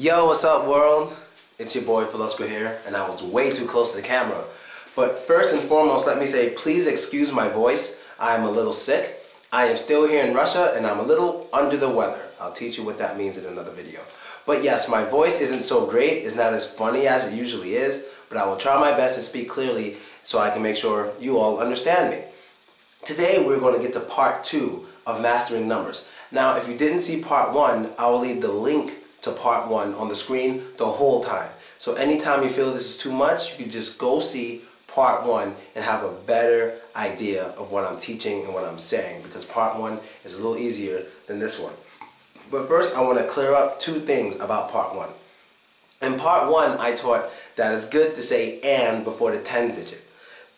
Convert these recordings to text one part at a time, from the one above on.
Yo, what's up world? It's your boy Philochko here, and I was way too close to the camera. But first and foremost, let me say, please excuse my voice. I am a little sick. I am still here in Russia, and I'm a little under the weather. I'll teach you what that means in another video. But yes, my voice isn't so great. It's not as funny as it usually is, but I will try my best to speak clearly so I can make sure you all understand me. Today, we're going to get to part 2 of mastering numbers. Now, if you didn't see part 1, I will leave the link to part 1 on the screen the whole time. So anytime you feel this is too much, you can just go see part 1 and have a better idea of what I'm teaching and what I'm saying, because part 1 is a little easier than this one. But first, I want to clear up 2 things about part 1. In part 1, I taught that it's good to say "and" before the 10 digit.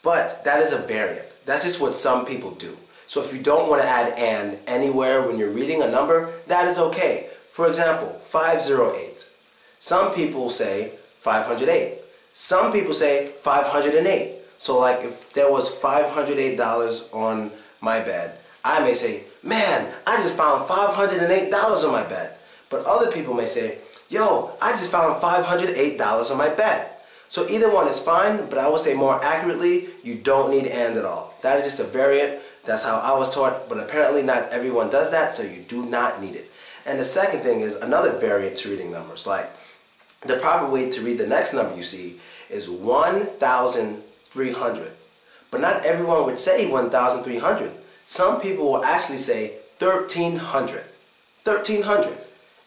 But that is a variant. That's just what some people do. So if you don't want to add "and" anywhere when you're reading a number, that is okay. For example, 508. Some people say 508. Some people say 508. So like if there was $508 on my bed, I may say, man, I just found $508 on my bed. But other people may say, yo, I just found $508 on my bed. So either one is fine, but I would say more accurately, you don't need "and" at all. That is just a variant. That's how I was taught, but apparently not everyone does that, so you do not need it. And the second thing is another variant to reading numbers. Like the proper way to read the next number you see is 1,300. But not everyone would say 1,300. Some people will actually say 1,300. 1,300.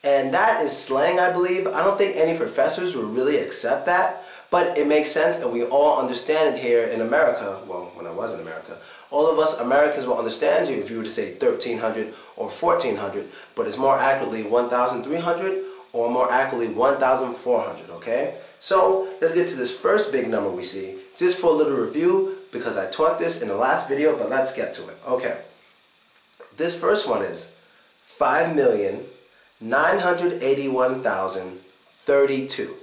And that is slang, I believe. I don't think any professors will really accept that, but it makes sense and we all understand it here in America. Well, when I was in America. All of us Americans will understand you if you were to say 1,300 or 1,400, but it's more accurately 1,300 or more accurately 1,400, okay? So let's get to this first big number we see, just for a little review, because I taught this in the last video, but let's get to it. Okay, this first one is 5,981,032.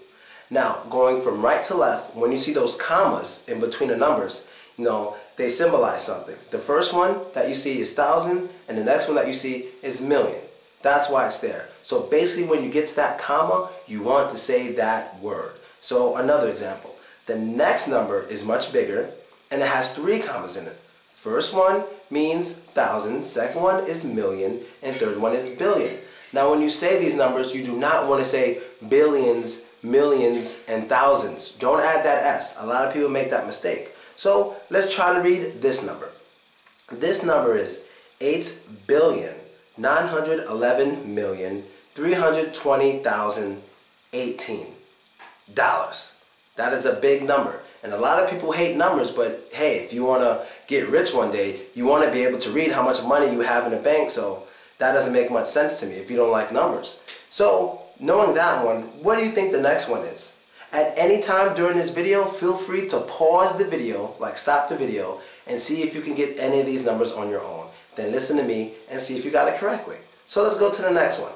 Now, going from right to left, when you see those commas in between the numbers, you know, they symbolize something. The first one that you see is thousand, and the next one that you see is million. That's why it's there. So basically when you get to that comma, you want to say that word. So another example. The next number is much bigger, and it has 3 commas in it. First one means thousand, second one is million, and third one is billion. Now when you say these numbers, you do not want to say billions, millions, and thousands. Don't add that S. A lot of people make that mistake. So let's try to read this number. This number is 8,911,320,018 dollars. That is a big number. And a lot of people hate numbers, but hey, if you want to get rich one day, you want to be able to read how much money you have in the bank, so that doesn't make much sense to me if you don't like numbers. So, knowing that one, what do you think the next one is? At any time during this video, feel free to pause the video, like stop the video, and see if you can get any of these numbers on your own. Then listen to me and see if you got it correctly. So let's go to the next one.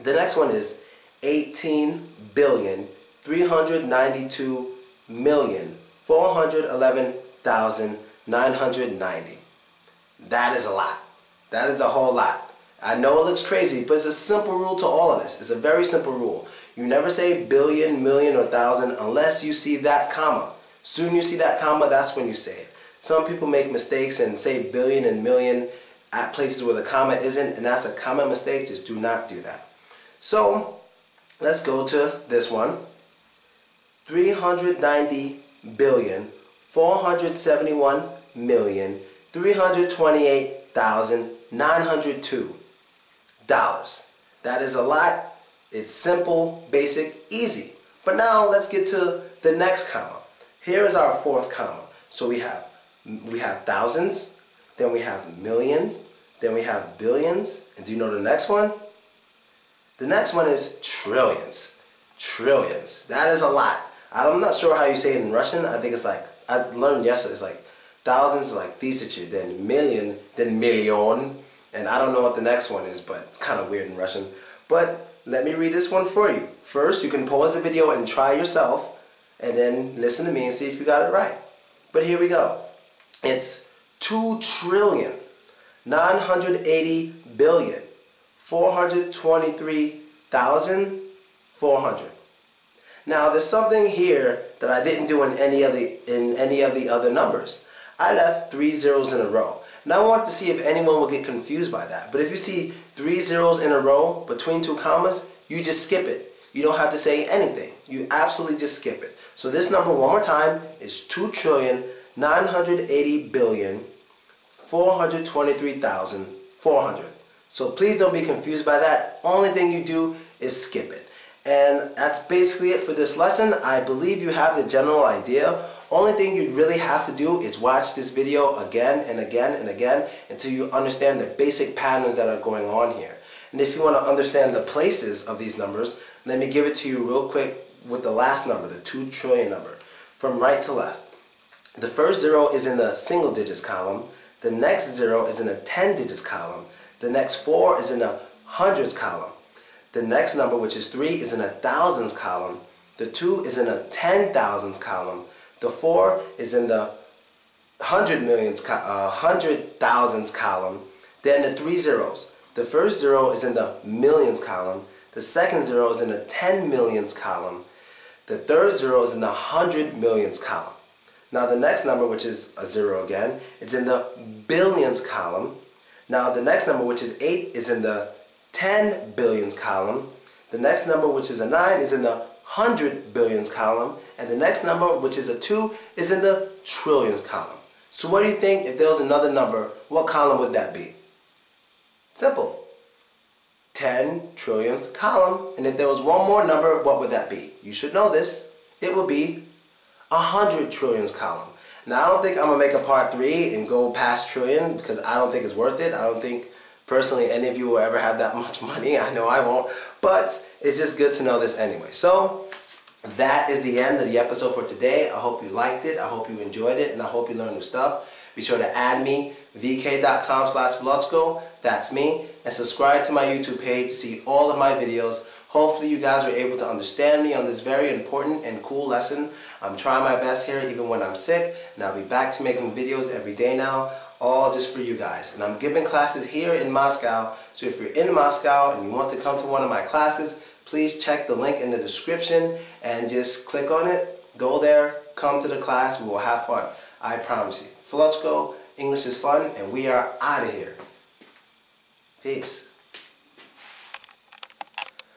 The next one is 18,392,411,990. That is a lot. That is a whole lot. I know it looks crazy, but it's a simple rule to all of this. It's a very simple rule. You never say billion, million, or thousand unless you see that comma. Soon you see that comma, that's when you say it. Some people make mistakes and say billion and million at places where the comma isn't, and that's a common mistake. Just do not do that. So let's go to this one. 390,471,328,902 dollars. That is a lot. It's simple, basic, easy. But now let's get to the next comma. Here is our 4th comma. So we have thousands, then we have millions, then we have billions, and do you know the next one? The next one is trillions. Trillions. That is a lot. I'm not sure how you say it in Russian. I think it's like, I learned yesterday, it's like thousands, like tысячи, then million, then million, and I don't know what the next one is, but it's kind of weird in Russian. But let me read this one for you. First, you can pause the video and try yourself, and then listen to me and see if you got it right. But here we go. It's 2,980,423,500 400. Now there's something here that I didn't do in any of the other numbers. I left 3 zeros in a row. Now I want to see if anyone will get confused by that. But if you see 3 zeros in a row between 2 commas, you just skip it. You don't have to say anything. You absolutely just skip it. So this number, one more time, is 2,980,423,400. So please don't be confused by that. Only thing you do is skip it. And that's basically it for this lesson. I believe you have the general idea. Only thing you really have to do is watch this video again and again and again until you understand the basic patterns that are going on here. And if you want to understand the places of these numbers, let me give it to you real quick with the last number, the 2 trillion number, from right to left. The first 0 is in the single digits column. The next 0 is in the 10 digits column. The next 4 is in the hundreds column. The next number, which is 3, is in a thousands column. The 2 is in a 10,000s column. The 4 is in the hundred thousands column. Then the 3 zeros. The first 0 is in the millions column. The second 0 is in the 10 millions column. The third 0 is in the 100 millions column. Now the next number, which is a 0 again, is in the billions column. Now the next number, which is 8, is in the 10 billions column. The next number, which is a 9, is in the 100 billions column. And the next number, which is a 2, is in the trillions column. So what do you think, if there was another number, what column would that be? Simple. 10 trillions column. And if there was one more number, what would that be? You should know this. It would be 100 trillions column. Now I don't think I'm going to make a part 3 and go past trillion because I don't think it's worth it. I don't think personally any of you will ever have that much money. I know I won't. But it's just good to know this anyway. So that is the end of the episode for today. I hope you liked it. I hope you enjoyed it. And I hope you learned new stuff. Be sure to add me, vk.com/Philochko. That's me. And subscribe to my YouTube page to see all of my videos. Hopefully you guys were able to understand me on this very important and cool lesson. I'm trying my best here even when I'm sick. And I'll be back to making videos every day now. All just for you guys. And I'm giving classes here in Moscow. So if you're in Moscow and you want to come to one of my classes, please check the link in the description and just click on it. Go there, come to the class, we will have fun. I promise you. Philochko, English is fun, and we are out of here. Peace.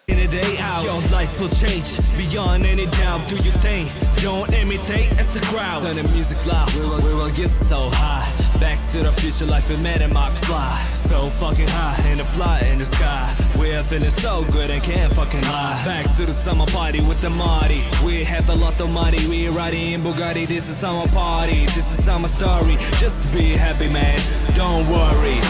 In a day out, your life will change beyond any doubt. Do your thing, don't imitate as the crowd. Turn the music loud, we will get so high. Back to the future, life in Mad and Mach fly. So fucking high, and a fly in the sky. We're feeling so good and can't fucking lie. Back to the summer party with the Marty. We have a lot of money, we riding in Bugatti. This is summer party, this is summer story. Just be happy, man, don't worry.